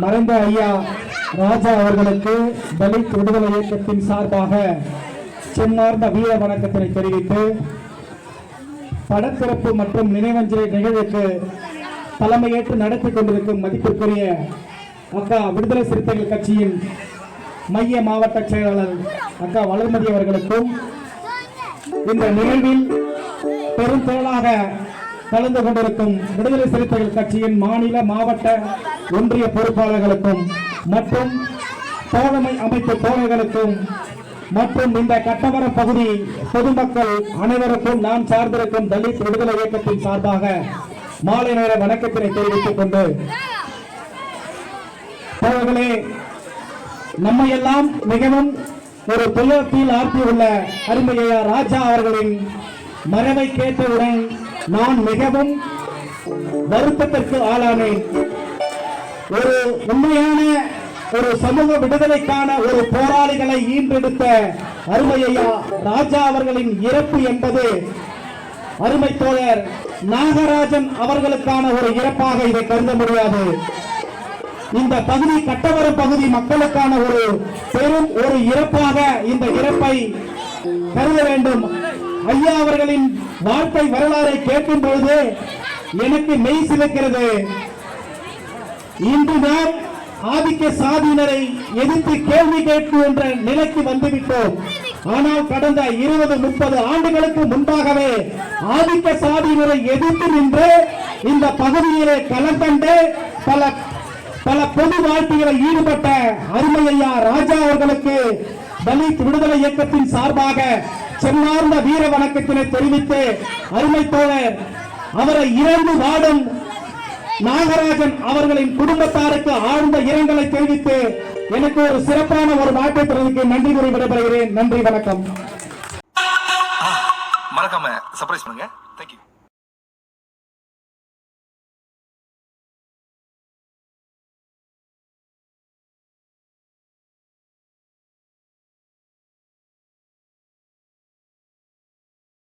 மறைந்த ஐயா ராஜா அவர்களுக்கு தலித் விடுதலை இயக்கத்தின் சார்பாக செம்மார்ந்த வீர வணக்கத்தினை தெரிவித்து படத்திறப்பு மற்றும் நினைவஞ்சலி நிகழ்வுக்கு தலைமையேற்று நடத்தி கொண்டிருக்கும் மதிப்பிற்குரிய அக்கா விடுதலை சிறுத்தைகள் கட்சியின் மைய மாவட்ட செயலாளர் அக்கா வளர்மதி அவர்களுக்கும் இந்த நிகழ்வில் பெரும் திரளாக கலந்து கொண்டிருக்கும் விடுதலை சிறுத்தைகள் கட்சியின் மாநில மாவட்ட ஒன்றிய பொறுப்பாளர்களுக்கும் மற்றும் தோழமை அமைப்பு தோழர்களுக்கும் மற்றும் இந்த கட்டமரம் பகுதி பொதுமக்கள் அனைவருக்கும் நாம் சார்ந்திருக்கும் தலித் விடுதலை இயக்கத்தின் சார்பாக மாலை நேர வணக்கத்தினை தெரிவித்துக் கொண்டு தோழர்களே, நம்மையெல்லாம் மிகவும் ஒரு துயரத்தில் ஆழ்த்தியுள்ள அருமையா ராஜா அவர்களின் மறைவை கேட்டவுடன் நான் மிகவும் வருத்தத்திற்கு ஆளானேன். ஒரு உண்மையான ஒரு சமூக விடுதலைக்கான ஒரு போராளிகளை ஈன்றெடுத்த அருமையா ராஜா அவர்களின் இறப்பு என்பது அருமை தோழர் நாகராஜன் அவர்களுக்கான ஒரு இறப்பாக இதை கருத முடியாது. இந்த பகுதி கட்டவரம் பகுதி மக்களுக்கான ஒரு பெரும் ஒரு இறப்பாக இந்த இறப்பை கருத வேண்டும். ஐயா அவர்களின் வாழ்க்கை வரலாறை கேட்கும் பொழுது எனக்கு மெய் சிலிர்க்கிறது. இன்று நாம் ஆதிக்க சாதியினரை எதிர்த்து கேள்வி கேட்கும் என்ற நிலைக்கு வந்துவிட்டோம். ஆனால் கடந்த 20-30 ஆண்டுகளுக்கு முன்பாகவே ஆதிக்க சாதியினரை எதிர்த்து நின்று இந்த பகுதியிலே களம் கண்டு பல பொது வாழ்க்கைகளில் ஈடுபட்ட அருமையா ராஜா அவர்களுக்கு தலித் விடுதலை இயக்கத்தின் சார்பாக செம்மார்ந்த வீர வணக்கத்தினை தெரிவித்து அருமை தோழர் அவரை இறந்து வாடும் நாகராஜன் அவர்களின் குடும்பத்தாருக்கு ஆழ்ந்த இரங்கலை தெரிவித்து எனக்கு ஒரு சிறப்பான ஒரு வாய்ப்பை பெறுவதற்கு நன்றி கூறி விடைபெறுகிறேன். நன்றி, வணக்கம். மறக்காம சர்ப்ரைஸ் பண்ணுங்க. தேங்க்யூ.